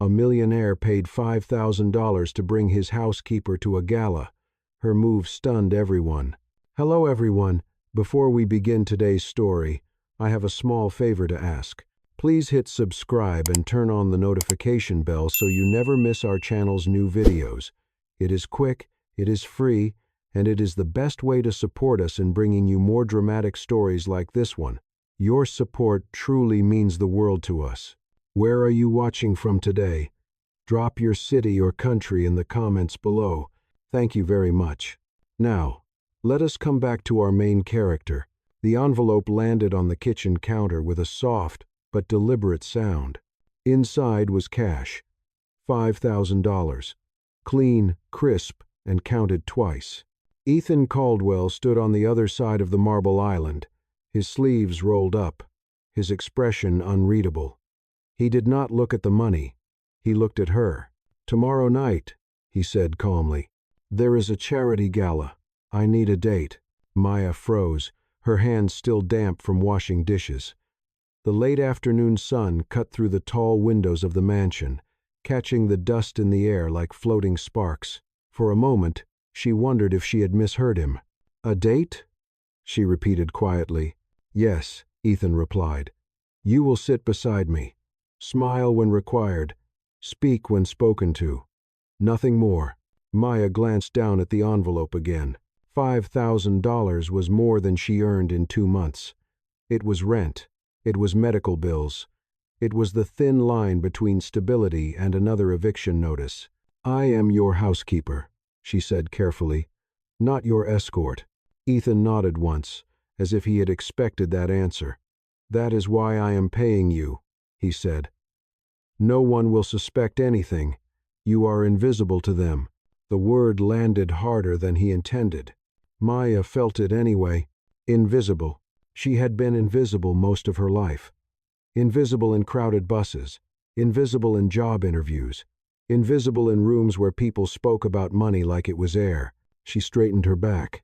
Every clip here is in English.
A millionaire paid $5,000 to bring his housekeeper to a gala. Her move stunned everyone. Hello everyone. Before we begin today's story, I have a small favor to ask. Please hit subscribe and turn on the notification bell so you never miss our channel's new videos. It is quick, it is free, and it is the best way to support us in bringing you more dramatic stories like this one. Your support truly means the world to us. Where are you watching from today? Drop your city or country in the comments below. Thank you very much. Now, let us come back to our main character. The envelope landed on the kitchen counter with a soft but deliberate sound. Inside was cash. $5,000. Clean, crisp, and counted twice. Ethan Caldwell stood on the other side of the marble island, his sleeves rolled up, his expression unreadable. He did not look at the money. He looked at her. "Tomorrow night," he said calmly. "There is a charity gala. I need a date." Maya froze, her hands still damp from washing dishes. The late afternoon sun cut through the tall windows of the mansion, catching the dust in the air like floating sparks. For a moment, she wondered if she had misheard him. "A date?" she repeated quietly. "Yes," Ethan replied. "You will sit beside me. Smile when required. Speak when spoken to. Nothing more." Maya glanced down at the envelope again. $5,000 was more than she earned in 2 months. It was rent. It was medical bills. It was the thin line between stability and another eviction notice. "I am your housekeeper," she said carefully, "not your escort." Ethan nodded once, as if he had expected that answer. "That is why I am paying you," he said. "No one will suspect anything. You are invisible to them." The word landed harder than he intended. Maya felt it anyway. Invisible. She had been invisible most of her life. Invisible in crowded buses. Invisible in job interviews. Invisible in rooms where people spoke about money like it was air. She straightened her back.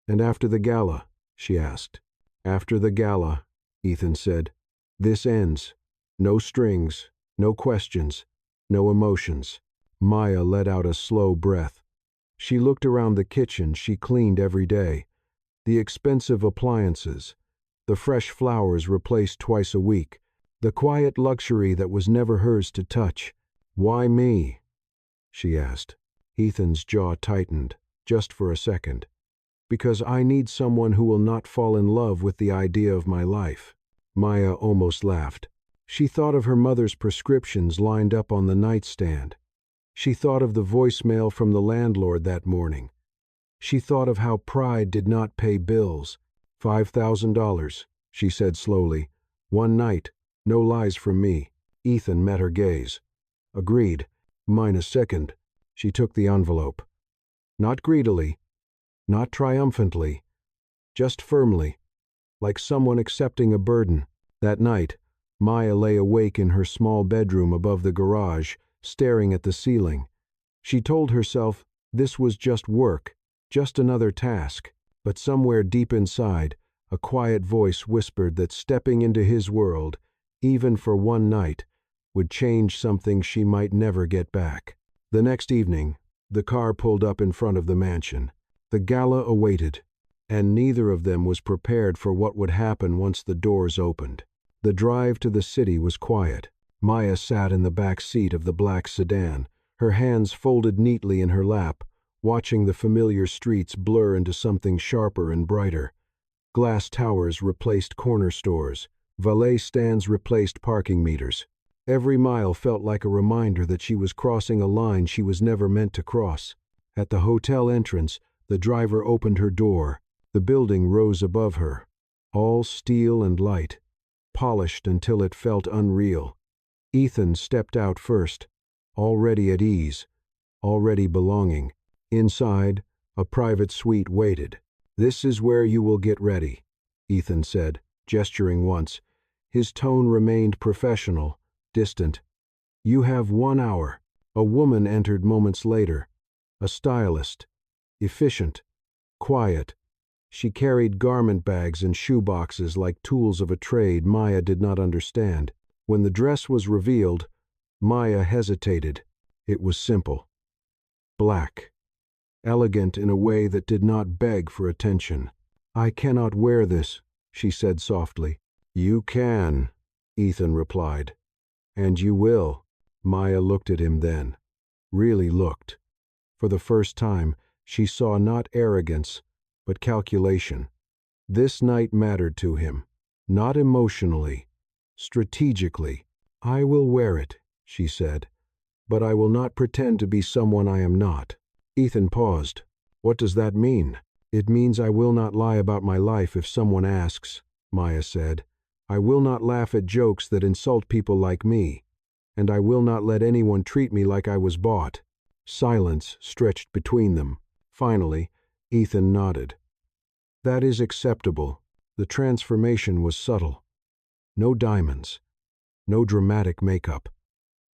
"And after the gala?" she asked. "After the gala," Ethan said. "This ends. No strings, no questions, no emotions." Maya let out a slow breath. She looked around the kitchen she cleaned every day. The expensive appliances, the fresh flowers replaced twice a week, the quiet luxury that was never hers to touch. "Why me?" she asked. Ethan's jaw tightened, just for a second. "Because I need someone who will not fall in love with the idea of my life." Maya almost laughed. She thought of her mother's prescriptions lined up on the nightstand. She thought of the voicemail from the landlord that morning. She thought of how pride did not pay bills. $5,000, she said slowly. "One night, no lies from me." Ethan met her gaze. "Agreed. Mine a second." She took the envelope. Not greedily, not triumphantly, just firmly, like someone accepting a burden. That night, Maya lay awake in her small bedroom above the garage, staring at the ceiling. She told herself this was just work, just another task, but somewhere deep inside, a quiet voice whispered that stepping into his world, even for one night, would change something she might never get back. The next evening, the car pulled up in front of the mansion. The gala awaited, and neither of them was prepared for what would happen once the doors opened. The drive to the city was quiet. Maya sat in the back seat of the black sedan, her hands folded neatly in her lap, watching the familiar streets blur into something sharper and brighter. Glass towers replaced corner stores. Valet stands replaced parking meters. Every mile felt like a reminder that she was crossing a line she was never meant to cross. At the hotel entrance, the driver opened her door. The building rose above her, all steel and light, polished until it felt unreal. Ethan stepped out first, already at ease, already belonging. Inside, a private suite waited. "This is where you will get ready," Ethan said, gesturing once. His tone remained professional, distant. "You have 1 hour." A woman entered moments later, a stylist, efficient, quiet. She carried garment bags and shoe boxes like tools of a trade Maya did not understand. When the dress was revealed, Maya hesitated. It was simple. Black. Elegant in a way that did not beg for attention. "I cannot wear this," she said softly. "You can," Ethan replied. "And you will." Maya looked at him then. Really looked. For the first time, she saw not arrogance, but calculation. This night mattered to him. Not emotionally. Strategically. "I will wear it," she said. "But I will not pretend to be someone I am not." Ethan paused. "What does that mean?" "It means I will not lie about my life if someone asks," Maya said. "I will not laugh at jokes that insult people like me. And I will not let anyone treat me like I was bought." Silence stretched between them. Finally, Ethan nodded. "That is acceptable." The transformation was subtle. No diamonds. No dramatic makeup.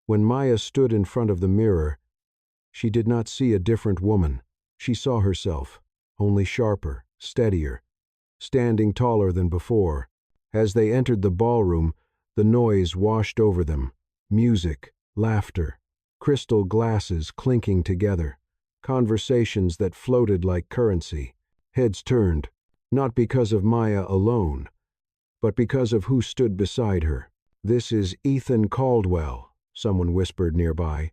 When Maya stood in front of the mirror, she did not see a different woman. She saw herself, only sharper, steadier, standing taller than before. As they entered the ballroom, the noise washed over them. Music, laughter, crystal glasses clinking together, conversations that floated like currency. Heads turned, not because of Maya alone, but because of who stood beside her. "This is Ethan Caldwell," someone whispered nearby.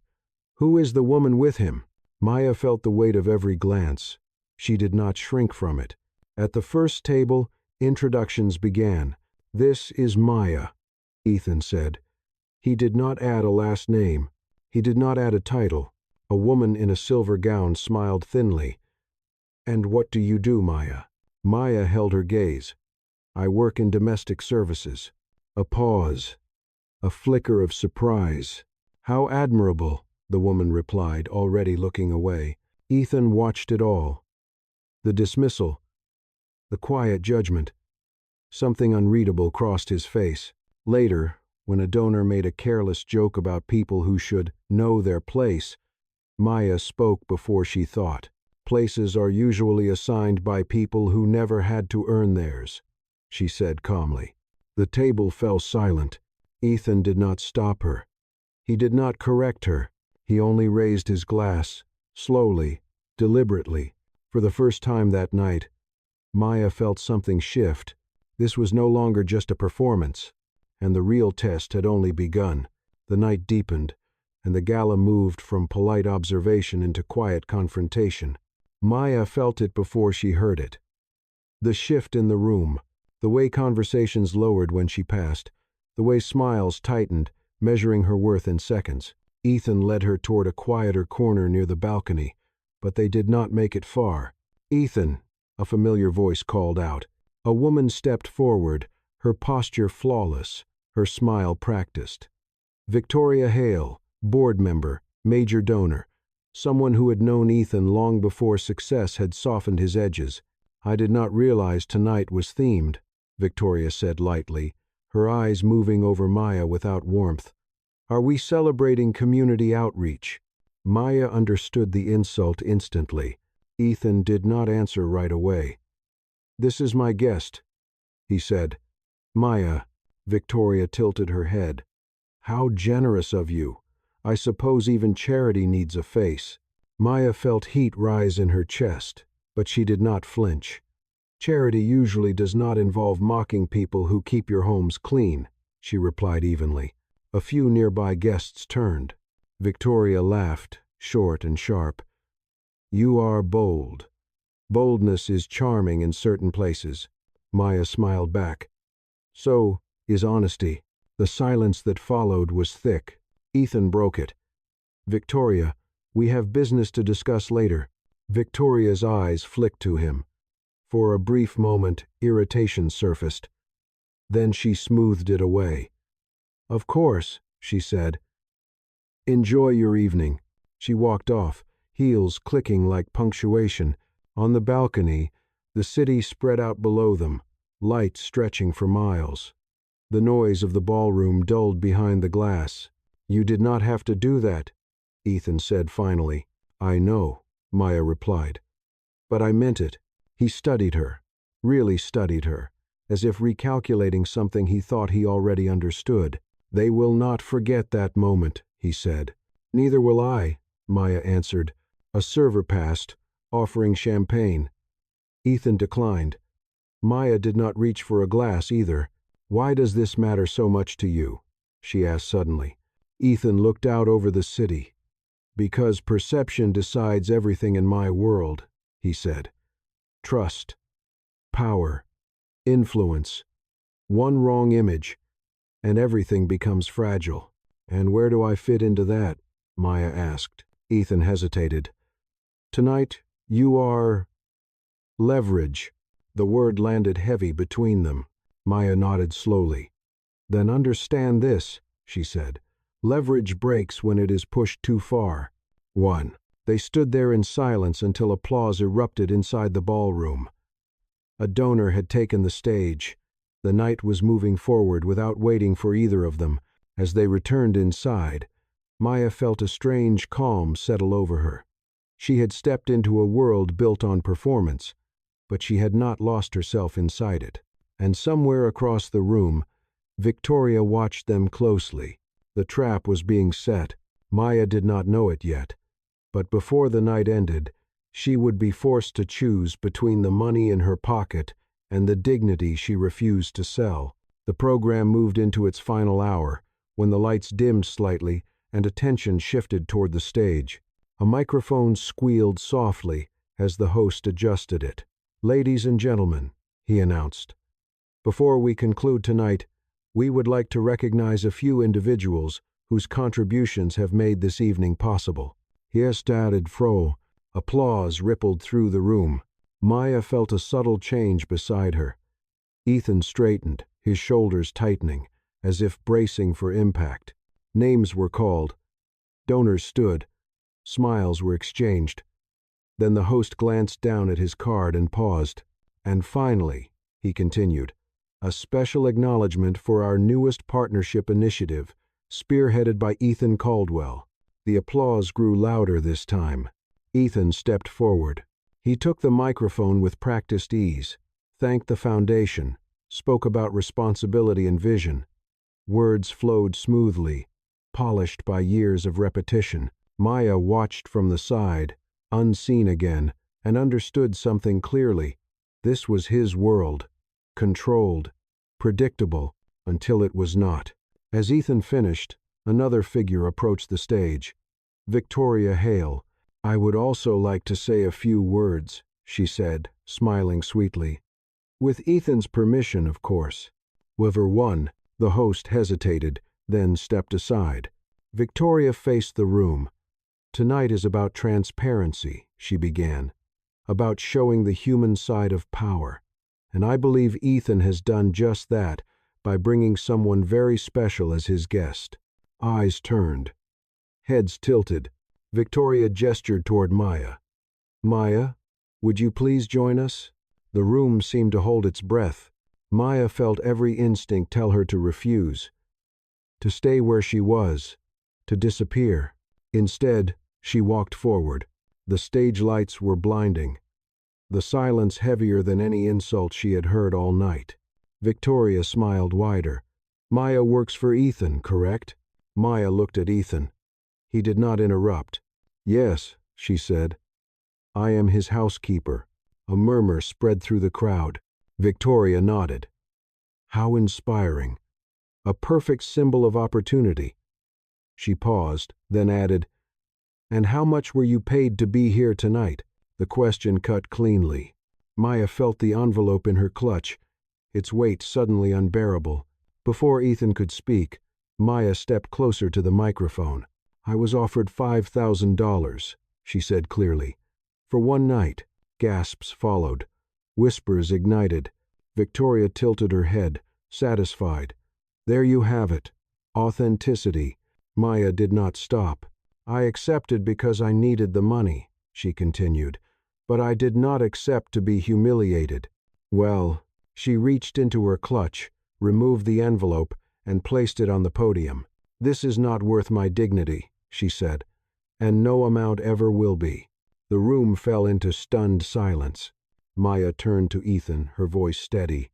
"Who is the woman with him?" Maya felt the weight of every glance. She did not shrink from it. At the first table, introductions began. "This is Maya," Ethan said. He did not add a last name. He did not add a title. A woman in a silver gown smiled thinly. "And what do you do, Maya?" Maya held her gaze. "I work in domestic services." A pause. A flicker of surprise. "How admirable," the woman replied, already looking away. Ethan watched it all. The dismissal. The quiet judgment. Something unreadable crossed his face. Later, when a donor made a careless joke about people who should know their place, Maya spoke before she thought. "Places are usually assigned by people who never had to earn theirs," she said calmly. The table fell silent. Ethan did not stop her. He did not correct her. He only raised his glass, slowly, deliberately. For the first time that night, Maya felt something shift. This was no longer just a performance, and the real test had only begun. The night deepened, and the gala moved from polite observation into quiet confrontation. Maya felt it before she heard it. The shift in the room, the way conversations lowered when she passed, the way smiles tightened, measuring her worth in seconds. Ethan led her toward a quieter corner near the balcony, but they did not make it far. "Ethan," a familiar voice called out. A woman stepped forward, her posture flawless, her smile practiced. Victoria Hale, board member, major donor, someone who had known Ethan long before success had softened his edges. "I did not realize tonight was themed," Victoria said lightly, her eyes moving over Maya without warmth. "Are we celebrating community outreach?" Maya understood the insult instantly. Ethan did not answer right away. "This is my guest," he said. "Maya," Victoria tilted her head. "How generous of you. I suppose even charity needs a face." Maya felt heat rise in her chest, but she did not flinch. "Charity usually does not involve mocking people who keep your homes clean," she replied evenly. A few nearby guests turned. Victoria laughed, short and sharp. "You are bold. Boldness is charming in certain places." Maya smiled back. "So is honesty." The silence that followed was thick. Ethan broke it. "Victoria, we have business to discuss later." Victoria's eyes flicked to him. For a brief moment, irritation surfaced. Then she smoothed it away. "Of course," she said. "Enjoy your evening." She walked off, heels clicking like punctuation. On the balcony, the city spread out below them, light stretching for miles. The noise of the ballroom dulled behind the glass. "You did not have to do that," Ethan said finally. "I know," Maya replied. "But I meant it." He studied her, really studied her, as if recalculating something he thought he already understood. "They will not forget that moment," he said. Neither will I, Maya answered. A server passed, offering champagne. Ethan declined. Maya did not reach for a glass either. Why does this matter so much to you? She asked suddenly. Ethan looked out over the city. Because perception decides everything in my world, he said. Trust, power, influence. One wrong image, and everything becomes fragile. And where do I fit into that? Maya asked. Ethan hesitated. Tonight, you are... leverage. The word landed heavy between them. Maya nodded slowly. Then understand this, she said. Leverage breaks when it is pushed too far. 1. They stood there in silence until applause erupted inside the ballroom. A donor had taken the stage. The night was moving forward without waiting for either of them. As they returned inside, Maya felt a strange calm settle over her. She had stepped into a world built on performance, but she had not lost herself inside it. And somewhere across the room, Victoria watched them closely. The trap was being set. Maya did not know it yet, but before the night ended, she would be forced to choose between the money in her pocket and the dignity she refused to sell. The program moved into its final hour, when the lights dimmed slightly and attention shifted toward the stage. A microphone squealed softly as the host adjusted it. Ladies and gentlemen, he announced, before we conclude tonight, we would like to recognize a few individuals whose contributions have made this evening possible. Hier started Fro. Applause rippled through the room. Maya felt a subtle change beside her. Ethan straightened, his shoulders tightening, as if bracing for impact. Names were called. Donors stood. Smiles were exchanged. Then the host glanced down at his card and paused. And finally, he continued, a special acknowledgement for our newest partnership initiative, spearheaded by Ethan Caldwell. The applause grew louder this time. Ethan stepped forward. He took the microphone with practiced ease, thanked the foundation, spoke about responsibility and vision. Words flowed smoothly, polished by years of repetition. Maya watched from the side, unseen again, and understood something clearly. This was his world, controlled, predictable, until it was not. As Ethan finished, another figure approached the stage. Victoria Hale. I would also like to say a few words, she said, smiling sweetly. With Ethan's permission, of course. Whoever won, the host hesitated, then stepped aside. Victoria faced the room. Tonight is about transparency, she began, about showing the human side of power. And I believe Ethan has done just that by bringing someone very special as his guest. Eyes turned. Heads tilted. Victoria gestured toward Maya. Maya, would you please join us? The room seemed to hold its breath. Maya felt every instinct tell her to refuse, to stay where she was, to disappear. Instead, she walked forward. The stage lights were blinding, the silence heavier than any insult she had heard all night. Victoria smiled wider. Maya works for Ethan, correct? Maya looked at Ethan. He did not interrupt. Yes, she said. I am his housekeeper. A murmur spread through the crowd. Victoria nodded. How inspiring. A perfect symbol of opportunity. She paused, then added, And how much were you paid to be here tonight? The question cut cleanly. Maya felt the envelope in her clutch, its weight suddenly unbearable. Before Ethan could speak, Maya stepped closer to the microphone. I was offered $5,000, she said clearly. For one night. Gasps followed. Whispers ignited. Victoria tilted her head, satisfied. There you have it. Authenticity. Maya did not stop. I accepted because I needed the money, she continued, but I did not accept to be humiliated. Well, she reached into her clutch, removed the envelope, and placed it on the podium. This is not worth my dignity, she said, and no amount ever will be. The room fell into stunned silence. Maya turned to Ethan, her voice steady.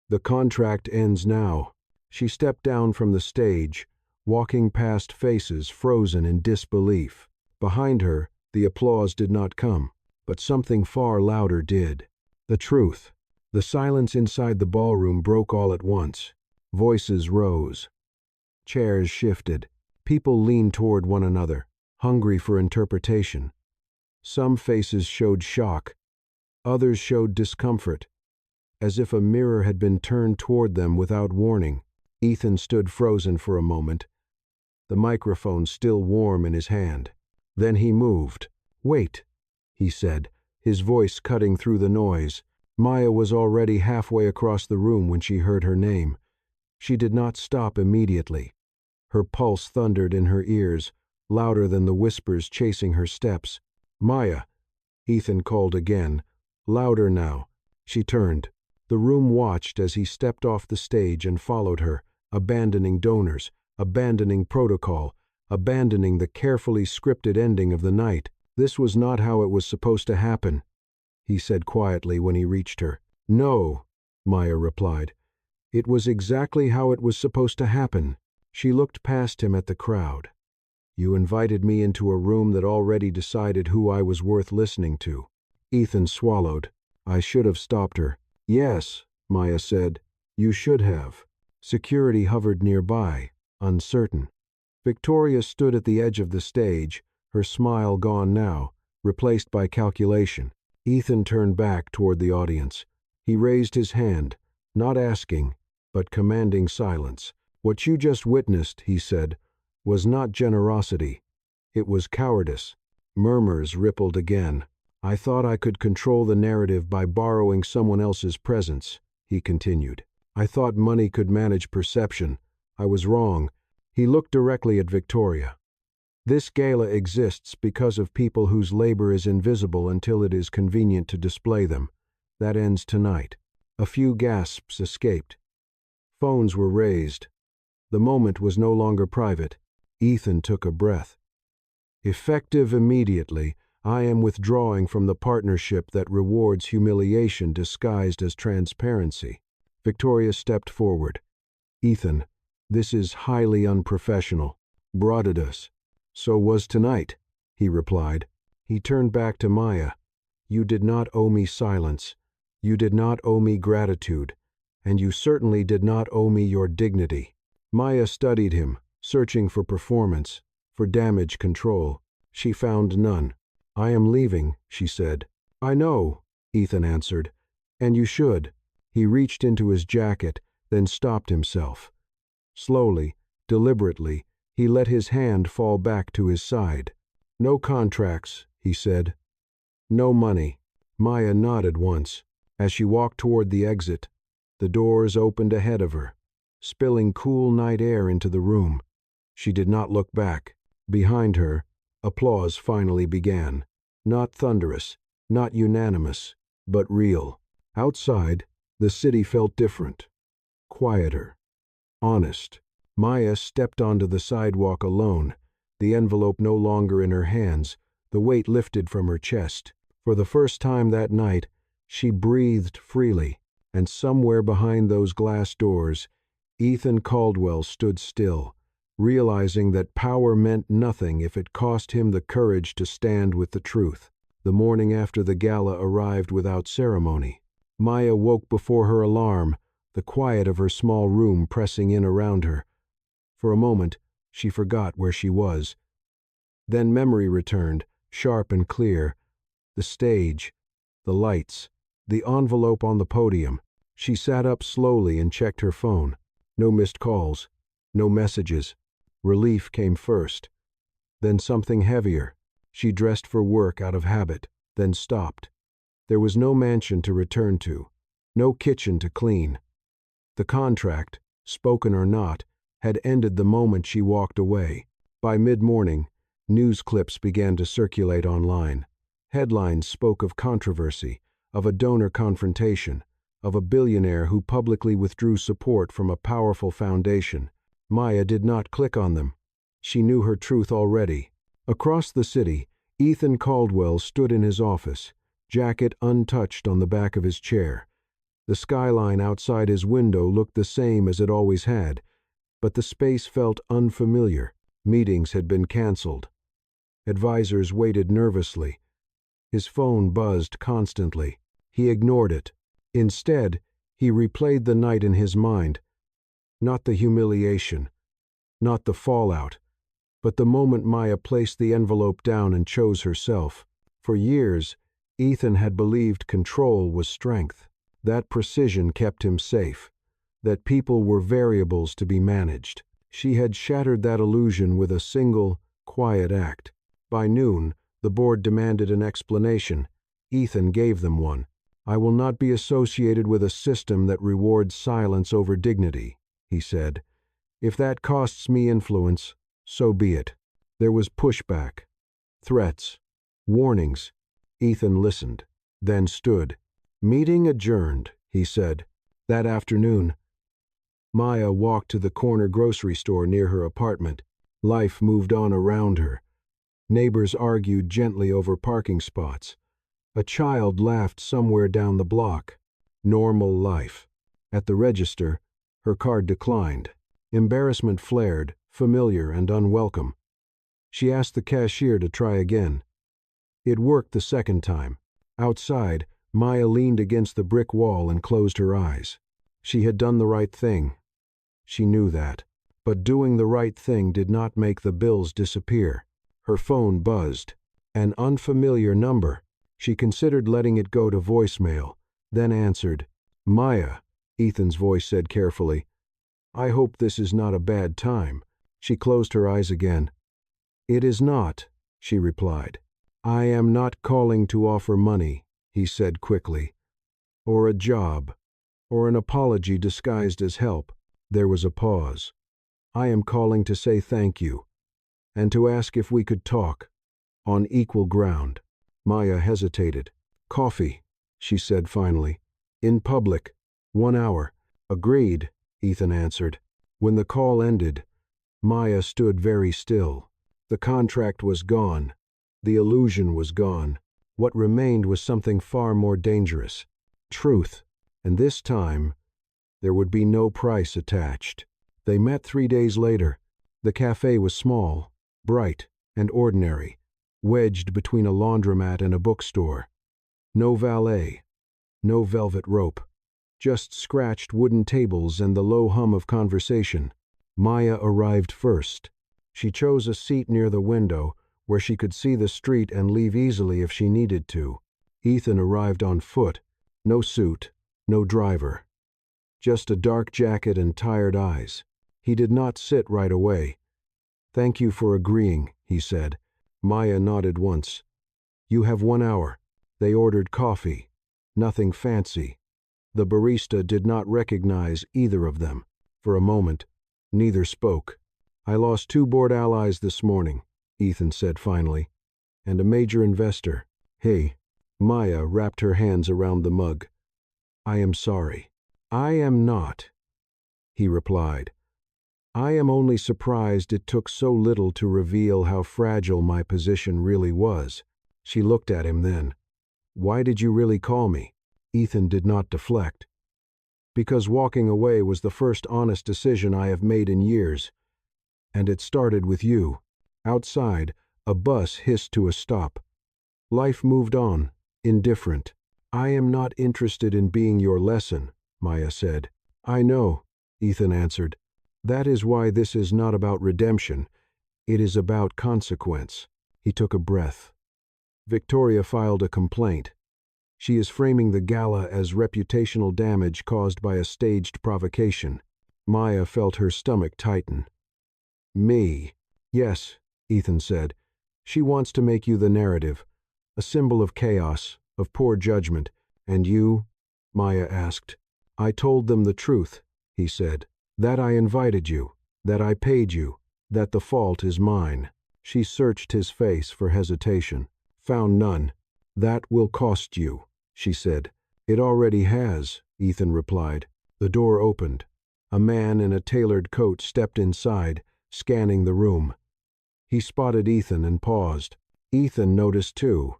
The contract ends now. She stepped down from the stage, walking past faces frozen in disbelief. Behind her, the applause did not come, but something far louder did. The truth. The silence inside the ballroom broke all at once. Voices rose. Chairs shifted. People leaned toward one another, hungry for interpretation. Some faces showed shock. Others showed discomfort, as if a mirror had been turned toward them without warning. Ethan stood frozen for a moment, the microphone still warm in his hand. Then he moved. "Wait," he said, his voice cutting through the noise. Maya was already halfway across the room when she heard her name. She did not stop immediately. Her pulse thundered in her ears, louder than the whispers chasing her steps. "Maya," Ethan called again, louder now. She turned. The room watched as he stepped off the stage and followed her, abandoning donors, abandoning protocol, abandoning the carefully scripted ending of the night. "This was not how it was supposed to happen," he said quietly when he reached her. "No," Maya replied. "It was exactly how it was supposed to happen." She looked past him at the crowd. "You invited me into a room that already decided who I was worth listening to." Ethan swallowed. "I should have stopped her." "Yes," Maya said. "You should have." Security hovered nearby, uncertain. Victoria stood at the edge of the stage, her smile gone now, replaced by calculation. Ethan turned back toward the audience. He raised his hand, not asking, but commanding silence. "What you just witnessed," he said, "was not generosity. It was cowardice." Murmurs rippled again. "I thought I could control the narrative by borrowing someone else's presence," he continued. "I thought money could manage perception. I was wrong." He looked directly at Victoria. "This gala exists because of people whose labor is invisible until it is convenient to display them. That ends tonight." A few gasps escaped. Phones were raised. The moment was no longer private. Ethan took a breath. "Effective immediately, I am withdrawing from the partnership that rewards humiliation disguised as transparency." Victoria stepped forward. "Ethan, this is highly unprofessional. Broadidus." "So was tonight," he replied. He turned back to Maya. "You did not owe me silence. You did not owe me gratitude. And you certainly did not owe me your dignity." Maya studied him, searching for performance, for damage control. She found none. "I am leaving," she said. "I know," Ethan answered. "And you should." He reached into his jacket, then stopped himself. Slowly, deliberately, he let his hand fall back to his side. "No contracts," he said. "No money." Maya nodded once. As she walked toward the exit, the doors opened ahead of her, spilling cool night air into the room. She did not look back. Behind her, applause finally began. Not thunderous, not unanimous, but real. Outside, the city felt different. Quieter. Honest. Maya stepped onto the sidewalk alone, the envelope no longer in her hands, the weight lifted from her chest. For the first time that night, she breathed freely, and somewhere behind those glass doors, Ethan Caldwell stood still, realizing that power meant nothing if it cost him the courage to stand with the truth. The morning after the gala arrived without ceremony. Maya woke before her alarm, the quiet of her small room pressing in around her. For a moment, she forgot where she was. Then memory returned, sharp and clear. The stage, the lights, the envelope on the podium. She sat up slowly and checked her phone. No missed calls, no messages. Relief came first. Then something heavier. She dressed for work out of habit, then stopped. There was no mansion to return to, no kitchen to clean. The contract, spoken or not, had ended the moment she walked away. By mid-morning, news clips began to circulate online. Headlines spoke of controversy, of a donor confrontation, of a billionaire who publicly withdrew support from a powerful foundation. Maya did not click on them. She knew her truth already. Across the city, Ethan Caldwell stood in his office, jacket untouched on the back of his chair. The skyline outside his window looked the same as it always had, but the space felt unfamiliar. Meetings had been canceled. Advisors waited nervously. His phone buzzed constantly. He ignored it. Instead, he replayed the night in his mind. Not the humiliation, not the fallout, but the moment Maya placed the envelope down and chose herself. For years, Ethan had believed control was strength. That precision kept him safe. That people were variables to be managed. She had shattered that illusion with a single, quiet act. By noon, the board demanded an explanation. Ethan gave them one. "I will not be associated with a system that rewards silence over dignity," he said. "If that costs me influence, so be it." There was pushback, threats, warnings. Ethan listened, then stood. "Meeting adjourned," he said. That afternoon, Maya walked to the corner grocery store near her apartment. Life moved on around her. Neighbors argued gently over parking spots. A child laughed somewhere down the block. Normal life. At the register, her card declined. Embarrassment flared, familiar and unwelcome. She asked the cashier to try again. It worked the second time. Outside, Maya leaned against the brick wall and closed her eyes. She had done the right thing. She knew that. But doing the right thing did not make the bills disappear. Her phone buzzed. An unfamiliar number. She considered letting it go to voicemail, then answered. "Maya," Ethan's voice said carefully. "I hope this is not a bad time." She closed her eyes again. "It is not," she replied. "I am not calling to offer money," he said quickly. "Or a job, or an apology disguised as help." There was a pause. "I am calling to say thank you, and to ask if we could talk, on equal ground." Maya hesitated. "Coffee," she said finally. "In public. 1 hour." "Agreed," Ethan answered. When the call ended, Maya stood very still. The contract was gone. The illusion was gone. What remained was something far more dangerous. Truth. And this time, there would be no price attached. They met 3 days later. The cafe was small, bright, and ordinary, wedged between a laundromat and a bookstore. No valet, no velvet rope, just scratched wooden tables and the low hum of conversation. Maya arrived first. She chose a seat near the window, where she could see the street and leave easily if she needed to. Ethan arrived on foot. No suit, no driver. Just a dark jacket and tired eyes. He did not sit right away. "Thank you for agreeing," he said. Maya nodded once. "You have 1 hour." They ordered coffee. Nothing fancy. The barista did not recognize either of them. For a moment, neither spoke. "I lost 2 board allies this morning," Ethan said finally, "and a major investor." "Hey." Maya wrapped her hands around the mug. "I am sorry." "I am not," he replied. "I am only surprised it took so little to reveal how fragile my position really was." She looked at him then. "Why did you really call me?" Ethan did not deflect. "Because walking away was the first honest decision I have made in years. And it started with you." Outside, a bus hissed to a stop. Life moved on, indifferent. "I am not interested in being your lesson," Maya said. "I know," Ethan answered. "That is why this is not about redemption. It is about consequence." He took a breath. Victoria filed a complaint. She is framing the gala as reputational damage caused by a staged provocation. Maya felt her stomach tighten. "Me?" "Yes," Ethan said. "She wants to make you the narrative, a symbol of chaos, of poor judgment. And you?" Maya asked. "I told them the truth," he said. "That I invited you, that I paid you, that the fault is mine." She searched his face for hesitation. Found none. "That will cost you," she said. "It already has," Ethan replied. The door opened. A man in a tailored coat stepped inside, scanning the room. He spotted Ethan and paused. Ethan noticed too.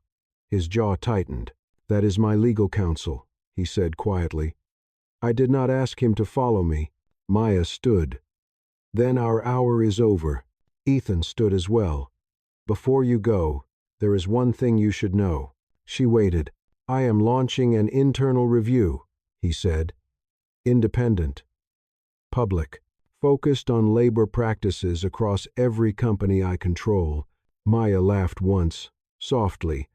His jaw tightened. "That is my legal counsel," he said quietly. "I did not ask him to follow me." Maya stood. Then our hour is over. Ethan stood as well. Before you go, there is one thing you should know. She waited. I am launching an internal review, he said. Independent. Public. Focused on labor practices across every company I control. Maya laughed once, softly.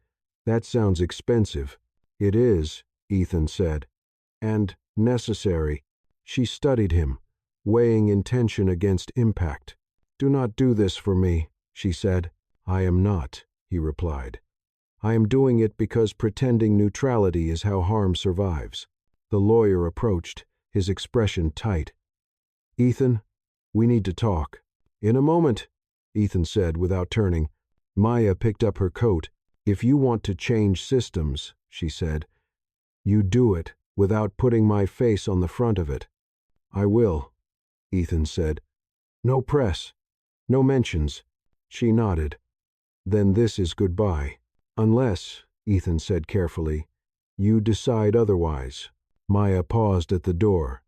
That sounds expensive. It is, Ethan said. And necessary. She studied him, weighing intention against impact. Do not do this for me, she said. I am not, he replied. I am doing it because pretending neutrality is how harm survives. The lawyer approached, his expression tight. Ethan, we need to talk. In a moment, Ethan said without turning. Maya picked up her coat. If you want to change systems, she said, you do it without putting my face on the front of it. I will, Ethan said. No press, no mentions. She nodded. Then this is goodbye. Unless, Ethan said carefully, you decide otherwise. Maya paused at the door.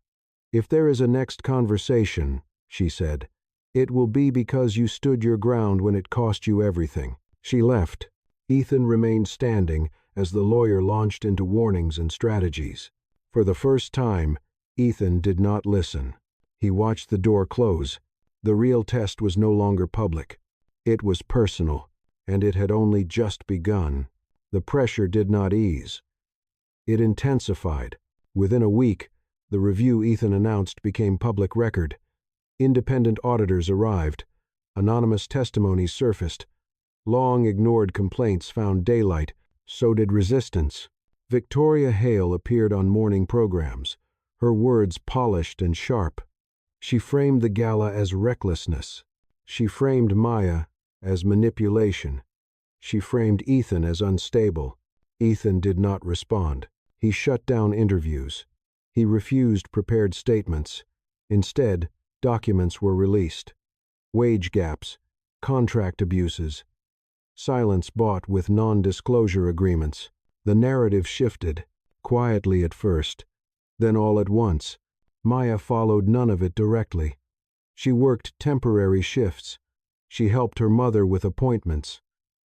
If there is a next conversation, she said, it will be because you stood your ground when it cost you everything. She left. Ethan remained standing as the lawyer launched into warnings and strategies. For the first time, Ethan did not listen. He watched the door close. The real test was no longer public. It was personal, and it had only just begun. The pressure did not ease. It intensified. Within a week, the review Ethan announced became public record. Independent auditors arrived. Anonymous testimonies surfaced. Long-ignored complaints found daylight. So did resistance. Victoria Hale appeared on morning programs, her words polished and sharp. She framed the gala as recklessness. She framed Maya as manipulation. She framed Ethan as unstable. Ethan did not respond. He shut down interviews. He refused prepared statements. Instead, documents were released. Wage gaps, contract abuses, silence bought with non-disclosure agreements. The narrative shifted, quietly at first. Then all at once, Maya followed none of it directly. She worked temporary shifts. She helped her mother with appointments.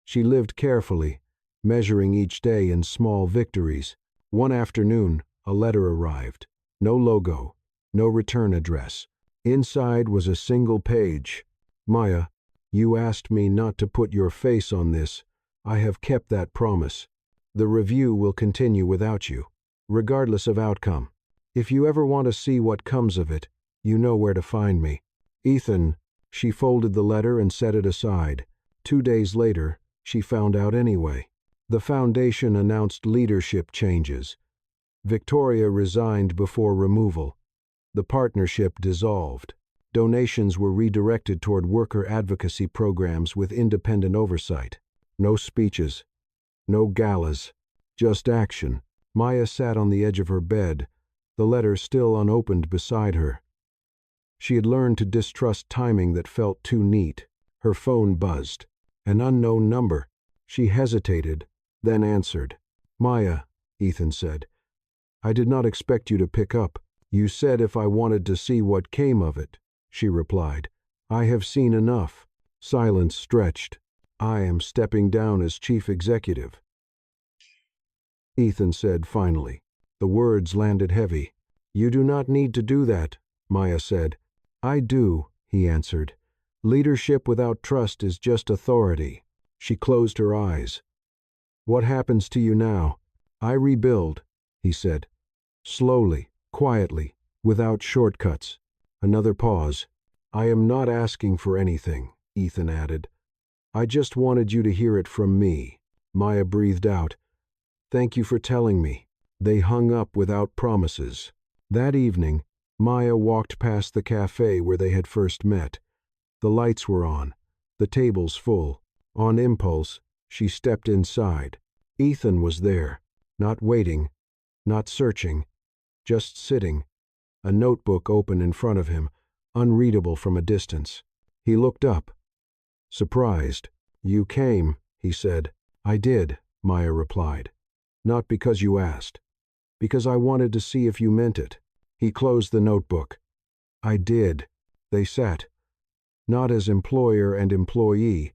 She lived carefully, measuring each day in small victories. One afternoon, a letter arrived. No logo, no return address. Inside was a single page. Maya, you asked me not to put your face on this. I have kept that promise. The review will continue without you, regardless of outcome. If you ever want to see what comes of it, you know where to find me. Ethan, she folded the letter and set it aside. 2 days later, she found out anyway. The foundation announced leadership changes. Victoria resigned before removal. The partnership dissolved. Donations were redirected toward worker advocacy programs with independent oversight. No speeches. No galas. Just action. Maya sat on the edge of her bed, the letter still unopened beside her. She had learned to distrust timing that felt too neat. Her phone buzzed. An unknown number. She hesitated, then answered. Maya, Ethan said, I did not expect you to pick up. You said if I wanted to see what came of it, she replied. I have seen enough. Silence stretched. I am stepping down as chief executive. Ethan said finally. The words landed heavy. You do not need to do that, Maya said. I do, he answered. Leadership without trust is just authority. She closed her eyes. What happens to you now? I rebuild, he said. Slowly, quietly, without shortcuts. Another pause. I am not asking for anything, Ethan added. I just wanted you to hear it from me. Maya breathed out. Thank you for telling me. They hung up without promises. That evening, Maya walked past the cafe where they had first met. The lights were on, the tables full. On impulse, she stepped inside. Ethan was there, not waiting, not searching, just sitting, a notebook open in front of him, unreadable from a distance. He looked up. Surprised. You came, he said. I did, Maya replied. Not because you asked. Because I wanted to see if you meant it. He closed the notebook. I did. They sat, Not as employer and employee,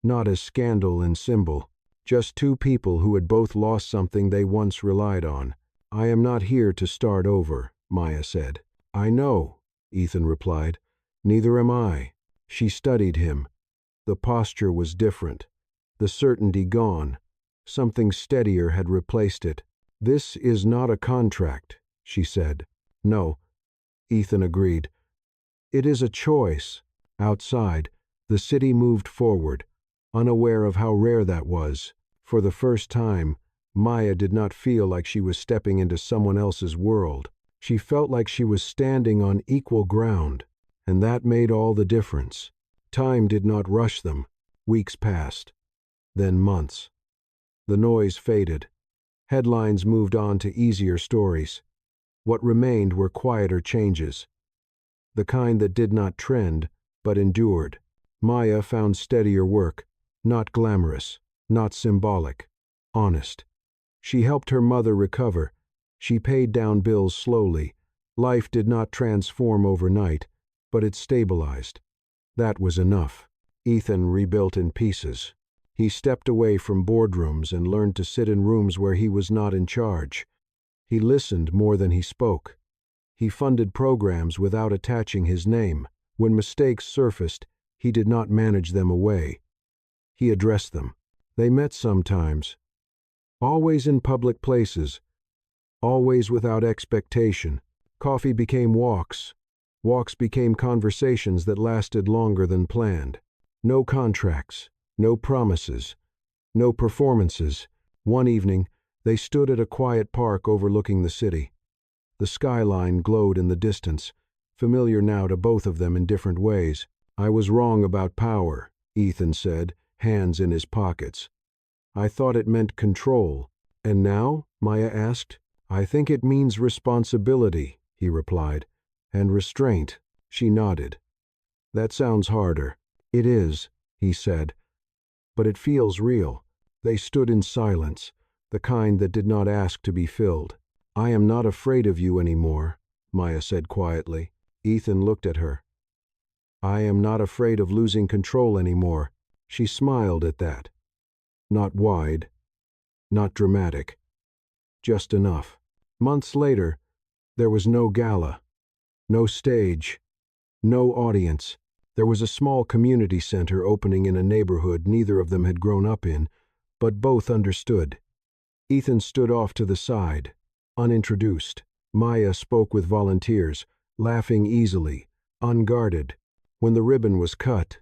not as scandal and symbol. Just two people who had both lost something they once relied on. "I am not here to start over," Maya said. "I know," Ethan replied. "Neither am I." She studied him. The posture was different. The certainty gone. Something steadier had replaced it. "This is not a contract," she said. "No," Ethan agreed. "It is a choice." Outside, the city moved forward, unaware of how rare that was. For the first time, Maya did not feel like she was stepping into someone else's world. She felt like she was standing on equal ground, and that made all the difference. Time did not rush them. Weeks passed, then months. The noise faded. Headlines moved on to easier stories. What remained were quieter changes, the kind that did not trend, but endured. Maya found steadier work, not glamorous, not symbolic, honest. She helped her mother recover. She paid down bills slowly. Life did not transform overnight, but it stabilized. That was enough. Ethan rebuilt in pieces. He stepped away from boardrooms and learned to sit in rooms where he was not in charge. He listened more than he spoke. He funded programs without attaching his name. When mistakes surfaced, he did not manage them away. He addressed them. They met sometimes, always in public places, always without expectation. Coffee became walks. Walks became conversations that lasted longer than planned. No contracts, no promises, no performances. One evening, they stood at a quiet park overlooking the city. The skyline glowed in the distance, familiar now to both of them in different ways. "I was wrong about power," Ethan said, hands in his pockets. "I thought it meant control." "And now?" Maya asked. "I think it means responsibility," he replied. "And restraint." She nodded. "That sounds harder." "It is," he said. "But it feels real." They stood in silence, the kind that did not ask to be filled. "I am not afraid of you anymore," Maya said quietly. Ethan looked at her. "I am not afraid of losing control anymore." She smiled at that. Not wide, not dramatic, just enough. Months later, there was no gala, no stage, no audience. There was a small community center opening in a neighborhood neither of them had grown up in, but both understood. Ethan stood off to the side, unintroduced. Maya spoke with volunteers, laughing easily, unguarded. When the ribbon was cut,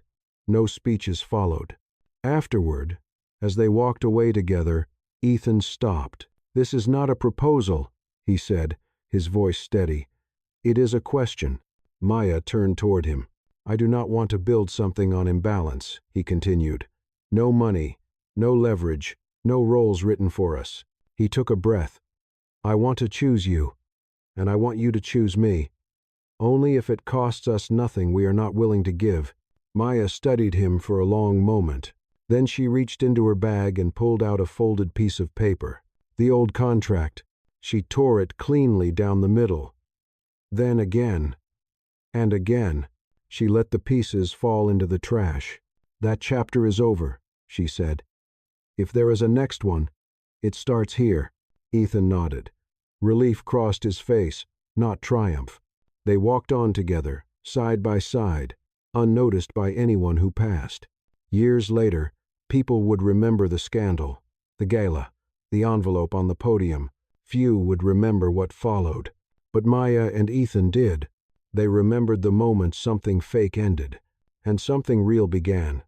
no speeches followed. Afterward, as they walked away together, Ethan stopped. "This is not a proposal," he said, his voice steady. "It is a question." Maya turned toward him. "I do not want to build something on imbalance," he continued. "No money, no leverage, no roles written for us." He took a breath. "I want to choose you, and I want you to choose me. Only if it costs us nothing we are not willing to give." Maya studied him for a long moment. Then she reached into her bag and pulled out a folded piece of paper. The old contract. She tore it cleanly down the middle. Then again, and again, she let the pieces fall into the trash. "That chapter is over," she said. "If there is a next one, it starts here." Ethan nodded. Relief crossed his face, not triumph. They walked on together, side by side, unnoticed by anyone who passed. Years later, people would remember the scandal, the gala, the envelope on the podium. Few would remember what followed. But Maya and Ethan did. They remembered the moment something fake ended, and something real began.